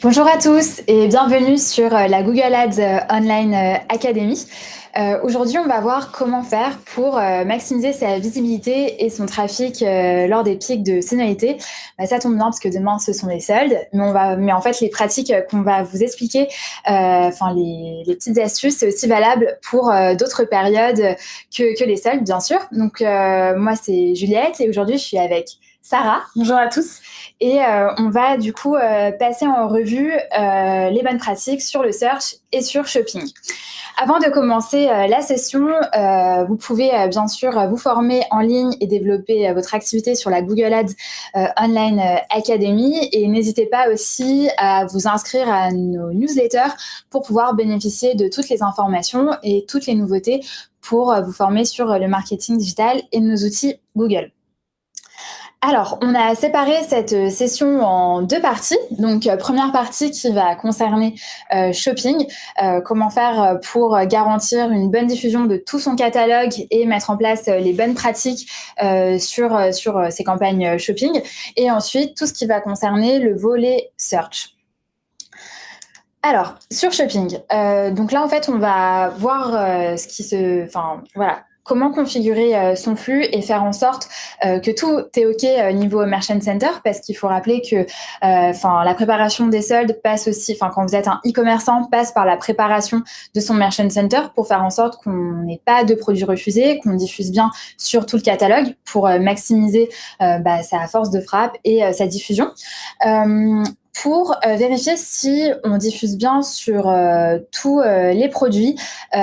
Bonjour à tous et bienvenue sur la Google Ads Online Academy. Aujourd'hui, on va voir comment faire pour maximiser sa visibilité et son trafic lors des pics de saisonnalité. Ça tombe bien parce que demain, ce sont les soldes, mais en fait, les pratiques qu'on va vous expliquer, les petites astuces, c'est aussi valable pour d'autres périodes que les soldes, bien sûr. Donc, moi, c'est Juliette et aujourd'hui, je suis avec Sarah. Bonjour à tous. Et on va du coup passer en revue les bonnes pratiques sur le search et sur shopping. Avant de commencer la session, vous pouvez bien sûr vous former en ligne et développer votre activité sur la Google Ads Online Academy. Et n'hésitez pas aussi à vous inscrire à nos newsletters pour pouvoir bénéficier de toutes les informations et toutes les nouveautés pour vous former sur le marketing digital et nos outils Google. Alors, on a séparé cette session en deux parties. Donc, première partie qui va concerner shopping, comment faire pour garantir une bonne diffusion de tout son catalogue et mettre en place les bonnes pratiques sur ces campagnes shopping. Et ensuite, tout ce qui va concerner le volet search. Alors, sur shopping, donc là, en fait, on va voir comment configurer son flux et faire en sorte que tout est OK niveau Merchant Center, parce qu'il faut rappeler que la préparation des soldes passe aussi, quand vous êtes un e-commerçant, passe par la préparation de son Merchant Center pour faire en sorte qu'on n'ait pas de produits refusés, qu'on diffuse bien sur tout le catalogue pour maximiser sa force de frappe et sa diffusion. Pour vérifier si on diffuse bien sur tous les produits,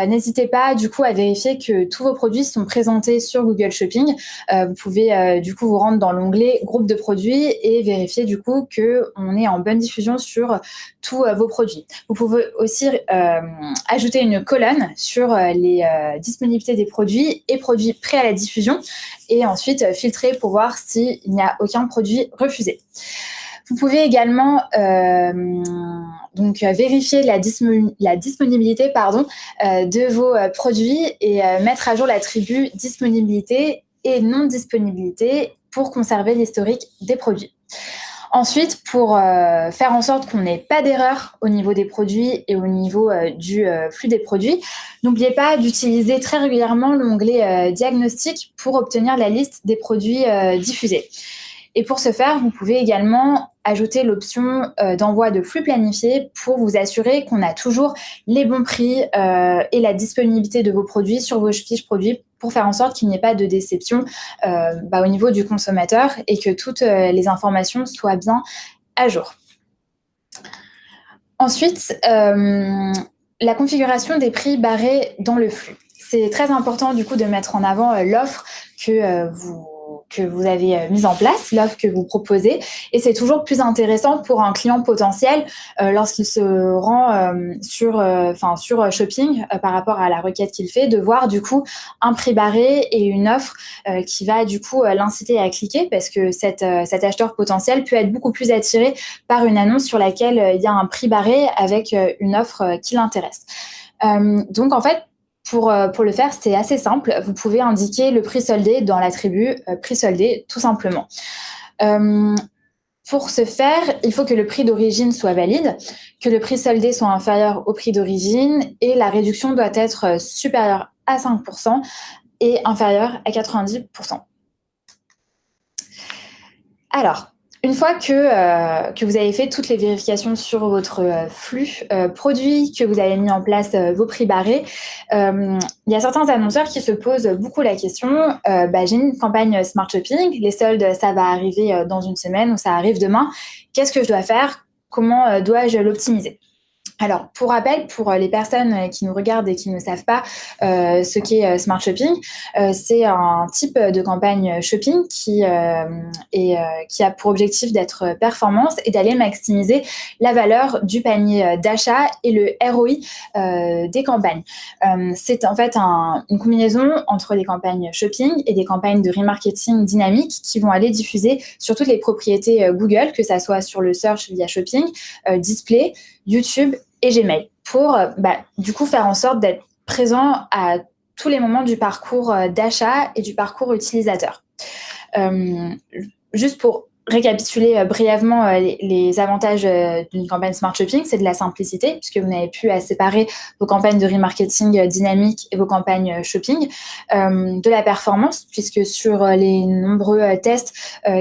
n'hésitez pas du coup à vérifier que tous vos produits sont présentés sur Google Shopping. Vous pouvez du coup vous rendre dans l'onglet groupe de produits et vérifier du coup qu'on est en bonne diffusion sur tous vos produits. Vous pouvez aussi ajouter une colonne sur les disponibilités des produits et produits prêts à la diffusion et ensuite filtrer pour voir s'il n'y a aucun produit refusé. Vous pouvez également vérifier la disponibilité de vos produits et mettre à jour l'attribut disponibilité et non disponibilité pour conserver l'historique des produits. Ensuite, pour faire en sorte qu'on n'ait pas d'erreur au niveau des produits et au niveau du flux des produits, n'oubliez pas d'utiliser très régulièrement l'onglet diagnostic pour obtenir la liste des produits diffusés. Et pour ce faire, vous pouvez également ajouter l'option d'envoi de flux planifié pour vous assurer qu'on a toujours les bons prix et la disponibilité de vos produits sur vos fiches produits pour faire en sorte qu'il n'y ait pas de déception au niveau du consommateur et que toutes les informations soient bien à jour. Ensuite, la configuration des prix barrés dans le flux. C'est très important du coup de mettre en avant l'offre que vous avez mise en place, l'offre que vous proposez. Et c'est toujours plus intéressant pour un client potentiel lorsqu'il se rend sur shopping par rapport à la requête qu'il fait, de voir du coup un prix barré et une offre qui va du coup l'inciter à cliquer parce que cet acheteur potentiel peut être beaucoup plus attiré par une annonce sur laquelle il y a un prix barré avec une offre qui l'intéresse. Donc en fait, pour le faire, c'est assez simple. Vous pouvez indiquer le prix soldé dans l'attribut prix soldé, tout simplement. Pour ce faire, il faut que le prix d'origine soit valide, que le prix soldé soit inférieur au prix d'origine et la réduction doit être supérieure à 5% et inférieure à 90%. Alors, une fois que vous avez fait toutes les vérifications sur votre flux produit, que vous avez mis en place vos prix barrés, il y a certains annonceurs qui se posent beaucoup la question, j'ai une campagne Smart Shopping, les soldes, ça va arriver dans une semaine ou ça arrive demain. Qu'est-ce que je dois faire? Comment dois-je l'optimiser? Alors, pour rappel, pour les personnes qui nous regardent et qui ne savent pas ce qu'est Smart Shopping, c'est un type de campagne shopping qui a pour objectif d'être performance et d'aller maximiser la valeur du panier d'achat et le ROI des campagnes. C'est en fait une combinaison entre des campagnes shopping et des campagnes de remarketing dynamique qui vont aller diffuser sur toutes les propriétés Google, que ça soit sur le search via shopping, display, YouTube et Gmail, pour du coup faire en sorte d'être présent à tous les moments du parcours d'achat et du parcours utilisateur. Juste pour récapituler brièvement les avantages d'une campagne Smart Shopping, c'est de la simplicité, puisque vous n'avez plus à séparer vos campagnes de remarketing dynamique et vos campagnes shopping, de la performance, puisque sur les nombreux tests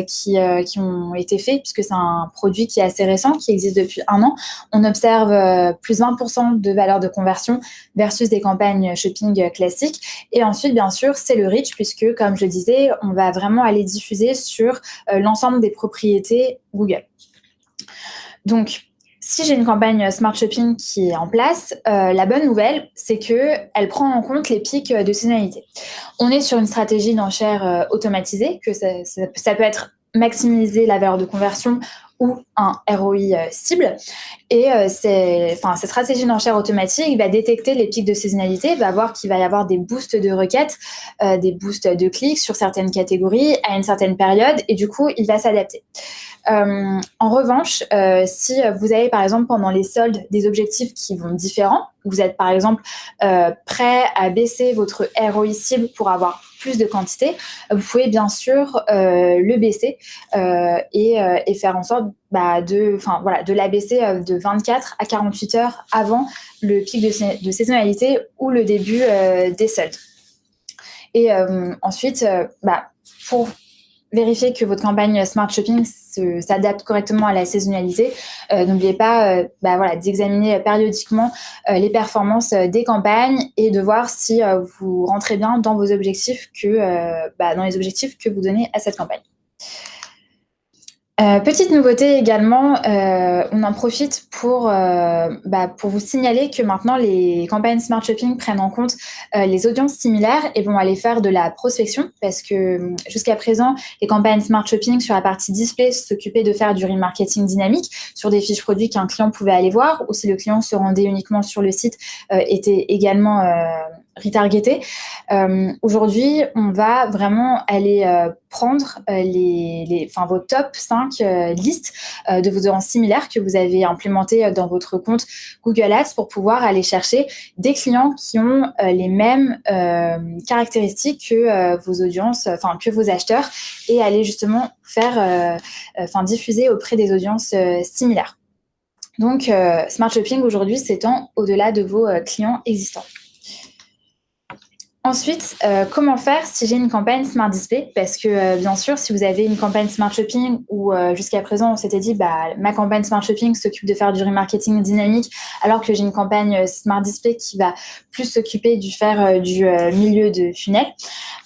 qui ont été faits, puisque c'est un produit qui est assez récent, qui existe depuis 1 an, on observe plus 20% de valeur de conversion versus des campagnes shopping classiques. Et ensuite, bien sûr, c'est le reach, puisque, comme je le disais, on va vraiment aller diffuser sur l'ensemble des propriétés Google. Donc, si j'ai une campagne Smart Shopping qui est en place, la bonne nouvelle, c'est qu'elle prend en compte les pics de saisonnalité. On est sur une stratégie d'enchère automatisée, que ça peut être maximiser la valeur de conversion ou un ROI cible. Et cette stratégie d'enchère automatique va détecter les pics de saisonnalité, va voir qu'il va y avoir des boosts de requêtes, des boosts de clics sur certaines catégories à une certaine période, et du coup, il va s'adapter. En revanche, si vous avez par exemple pendant les soldes des objectifs qui vont différents, vous êtes par exemple prêt à baisser votre ROI cible pour avoir plus de quantité, vous pouvez bien sûr le baisser et faire en sorte de l'abaisser de 24 à 48 heures avant le pic de saisonnalité ou le début des soldes. Et ensuite, pour vérifier que votre campagne Smart Shopping s'adapte correctement à la saisonnalité, n'oubliez pas d'examiner périodiquement les performances des campagnes et de voir si vous rentrez bien dans vos objectifs dans les objectifs que vous donnez à cette campagne. Petite nouveauté également, on en profite pour vous signaler que maintenant les campagnes Smart Shopping prennent en compte les audiences similaires et vont aller faire de la prospection, parce que jusqu'à présent, les campagnes Smart Shopping sur la partie display s'occupaient de faire du remarketing dynamique sur des fiches produits qu'un client pouvait aller voir, ou si le client se rendait uniquement sur le site, était également retargeté. Aujourd'hui, on va vraiment aller prendre vos top 5 listes de vos audiences similaires que vous avez implémentées dans votre compte Google Ads pour pouvoir aller chercher des clients qui ont les mêmes caractéristiques que vos audiences, que vos acheteurs, et aller justement faire diffuser auprès des audiences similaires. Donc, Smart Shopping aujourd'hui s'étend au-delà de vos clients existants. Ensuite, comment faire si j'ai une campagne Smart Display? Parce que bien sûr, si vous avez une campagne Smart Shopping où jusqu'à présent on s'était dit ma campagne Smart Shopping s'occupe de faire du remarketing dynamique, alors que j'ai une campagne Smart Display qui va plus s'occuper du milieu de funnel,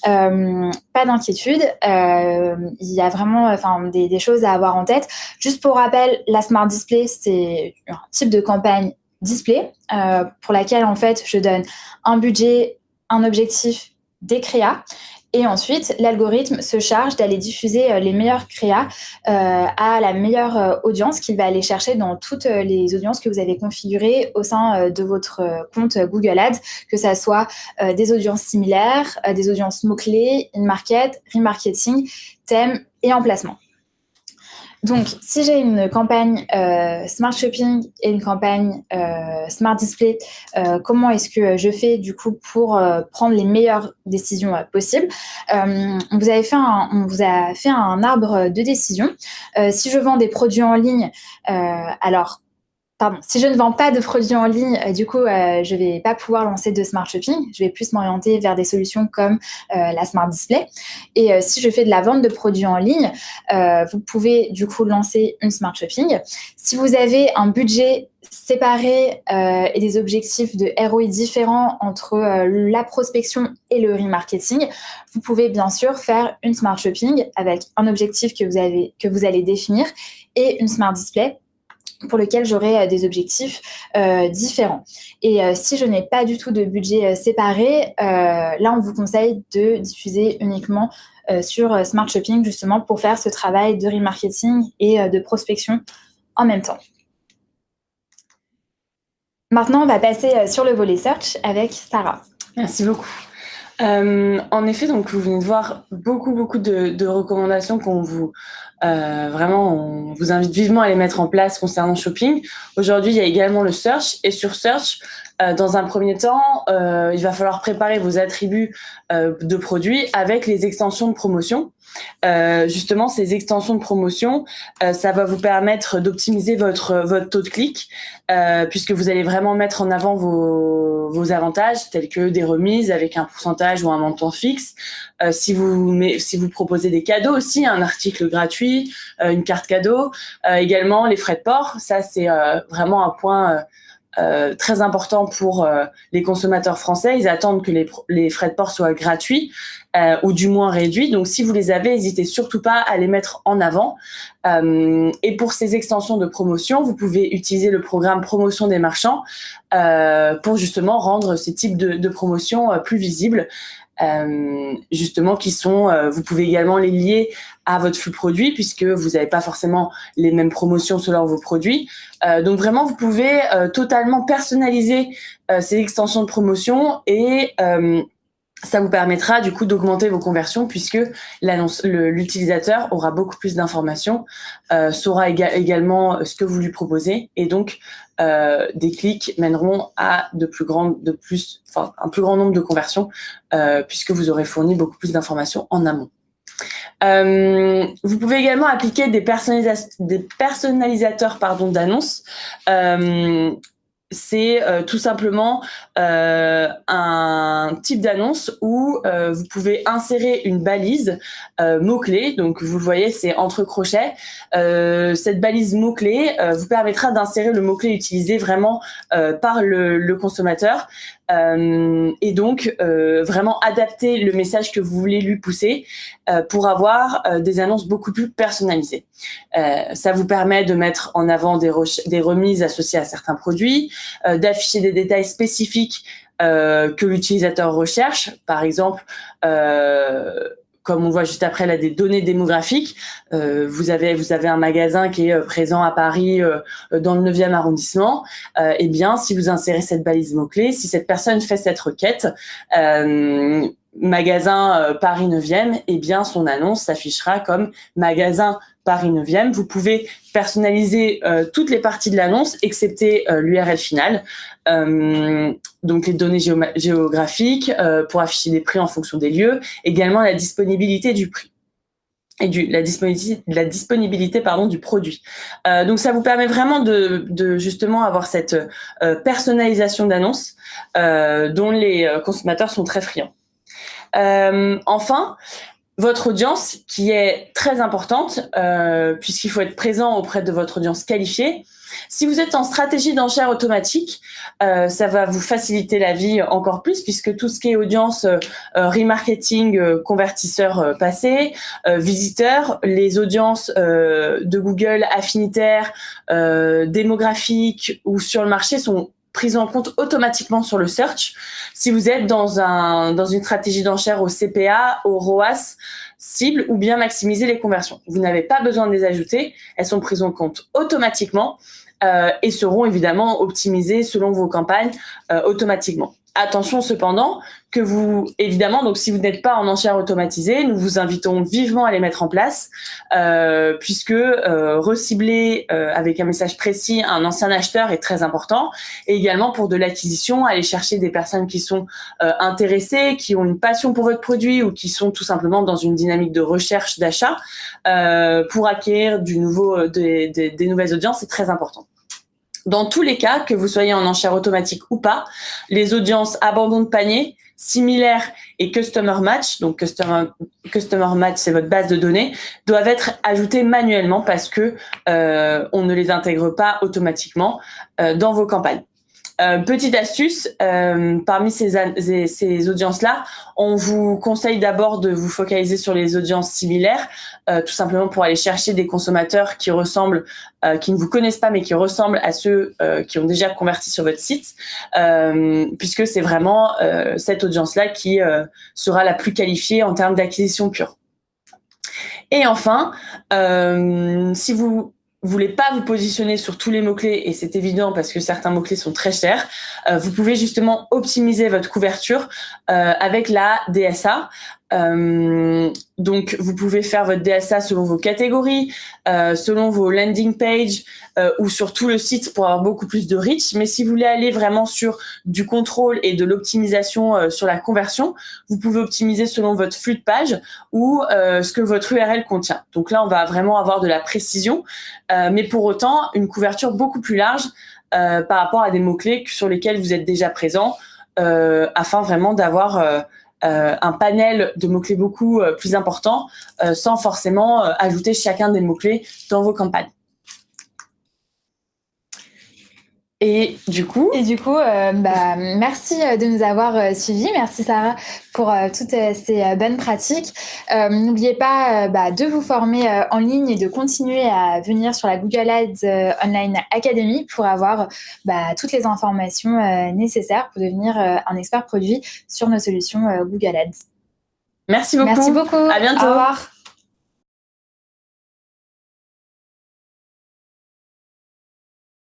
pas d'inquiétude, il y a vraiment des choses à avoir en tête. Juste pour rappel, la Smart Display, c'est un type de campagne display pour laquelle en fait je donne un budget, un objectif, des créas, et ensuite l'algorithme se charge d'aller diffuser les meilleurs créas à la meilleure audience qu'il va aller chercher dans toutes les audiences que vous avez configurées au sein de votre compte Google Ads, que ça soit des audiences similaires, des audiences mots-clés, in-market, remarketing, thème et emplacement. Donc, si j'ai une campagne Smart Shopping et une campagne Smart Display, comment est-ce que je fais du coup pour prendre les meilleures décisions possibles? On vous a fait un arbre de décision. Si je vends des produits en ligne, si je ne vends pas de produits en ligne, du coup, je ne vais pas pouvoir lancer de Smart Shopping. Je vais plus m'orienter vers des solutions comme la Smart Display. Et si je fais de la vente de produits en ligne, vous pouvez du coup lancer une Smart Shopping. Si vous avez un budget séparé et des objectifs de ROI différents entre la prospection et le remarketing, vous pouvez bien sûr faire une Smart Shopping avec un objectif que vous allez définir et une Smart Display pour lequel j'aurai des objectifs différents. Et si je n'ai pas du tout de budget séparé, là, on vous conseille de diffuser uniquement sur Smart Shopping, justement, pour faire ce travail de remarketing et de prospection en même temps. Maintenant, on va passer sur le volet search avec Sarah. Merci beaucoup. En effet, donc vous venez de voir beaucoup de recommandations qu'on vous on vous invite vivement à les mettre en place concernant shopping. Aujourd'hui, il y a également le search, et sur search, Dans un premier temps, il va falloir préparer vos attributs de produits avec les extensions de promotion. Justement, ces extensions de promotion, ça va vous permettre d'optimiser votre taux de clic, puisque vous allez vraiment mettre en avant vos avantages, tels que des remises avec un pourcentage ou un montant fixe. Si vous proposez des cadeaux aussi, un article gratuit, une carte cadeau, également les frais de port, ça c'est vraiment un point très important pour les consommateurs français. Ils attendent que les frais de port soient gratuits ou du moins réduits. Donc, si vous les avez, n'hésitez surtout pas à les mettre en avant. Et pour ces extensions de promotion, vous pouvez utiliser le programme Promotion des marchands pour justement rendre ces types de promotions plus visibles. Justement vous pouvez également les lier à votre flux produit puisque vous n'avez pas forcément les mêmes promotions selon vos produits. Donc vraiment, vous pouvez totalement personnaliser ces extensions de promotion et ça vous permettra du coup d'augmenter vos conversions puisque l'utilisateur aura beaucoup plus d'informations, saura également ce que vous lui proposez et donc des clics mèneront à un plus grand nombre de conversions puisque vous aurez fourni beaucoup plus d'informations en amont. Vous pouvez également appliquer des personnalisateurs d'annonces. C'est tout simplement un type d'annonce où vous pouvez insérer une balise mot-clé. Donc, vous le voyez, c'est entre crochets. Cette balise mot-clé vous permettra d'insérer le mot-clé utilisé vraiment par le consommateur et donc vraiment adapter le message que vous voulez lui pousser pour avoir des annonces beaucoup plus personnalisées. Ça vous permet de mettre en avant des remises associées à certains produits, d'afficher des détails spécifiques que l'utilisateur recherche. Par exemple, comme on voit juste après là, des données démographiques. Vous avez un magasin qui est présent à Paris dans le 9e arrondissement. Eh bien, si vous insérez cette balise mot-clé, si cette personne fait cette requête, magasin Paris 9e, eh bien, son annonce s'affichera comme magasin Paris 9e. Vous pouvez personnaliser toutes les parties de l'annonce, excepté l'URL finale. Donc, les données géographiques pour afficher des prix en fonction des lieux. Également, la disponibilité du prix et la disponibilité du produit. Donc, ça vous permet vraiment de justement avoir cette personnalisation d'annonce dont les consommateurs sont très friands. Enfin, votre audience qui est très importante puisqu'il faut être présent auprès de votre audience qualifiée. Si vous êtes en stratégie d'enchère automatique, ça va vous faciliter la vie encore plus puisque tout ce qui est audience, remarketing, convertisseurs passés, visiteurs, les audiences de Google affinitaires, démographiques ou sur le marché sont prises en compte automatiquement sur le search. Si vous êtes dans une stratégie d'enchère au CPA, au ROAS, cible ou bien maximiser les conversions. Vous n'avez pas besoin de les ajouter, elles sont prises en compte automatiquement et seront évidemment optimisées selon vos campagnes automatiquement. Attention cependant que évidemment, donc si vous n'êtes pas en enchère automatisée, nous vous invitons vivement à les mettre en place puisque recibler avec un message précis un ancien acheteur est très important et également pour de l'acquisition, aller chercher des personnes qui sont intéressées, qui ont une passion pour votre produit ou qui sont tout simplement dans une dynamique de recherche d'achat pour acquérir des nouvelles audiences, c'est très important. Dans tous les cas, que vous soyez en enchère automatique ou pas, les audiences abandon de panier, similaires et customer match, donc customer match, c'est votre base de données, doivent être ajoutées manuellement parce que on ne les intègre pas automatiquement dans vos campagnes. Petite astuce, parmi ces audiences-là, on vous conseille d'abord de vous focaliser sur les audiences similaires, tout simplement pour aller chercher des consommateurs qui ne vous connaissent pas, mais qui ressemblent à ceux qui ont déjà converti sur votre site, puisque c'est vraiment cette audience-là qui sera la plus qualifiée en termes d'acquisition pure. Et enfin, si vous voulez pas vous positionner sur tous les mots-clés, et c'est évident parce que certains mots-clés sont très chers, vous pouvez justement optimiser votre couverture avec la DSA. Donc, vous pouvez faire votre DSA selon vos catégories, selon vos landing pages ou sur tout le site pour avoir beaucoup plus de reach. Mais si vous voulez aller vraiment sur du contrôle et de l'optimisation sur la conversion, vous pouvez optimiser selon votre flux de page ou ce que votre URL contient. Donc là, on va vraiment avoir de la précision, mais pour autant, une couverture beaucoup plus large par rapport à des mots-clés sur lesquels vous êtes déjà présent, afin vraiment d'avoir un panel de mots-clés beaucoup plus important, sans forcément ajouter chacun des mots-clés dans vos campagnes. Et du coup, merci de nous avoir suivis. Merci Sarah pour toutes ces bonnes pratiques. N'oubliez pas de vous former en ligne et de continuer à venir sur la Google Ads Online Academy pour avoir toutes les informations nécessaires pour devenir un expert produit sur nos solutions Google Ads. Merci beaucoup. Merci beaucoup. À bientôt. Au revoir.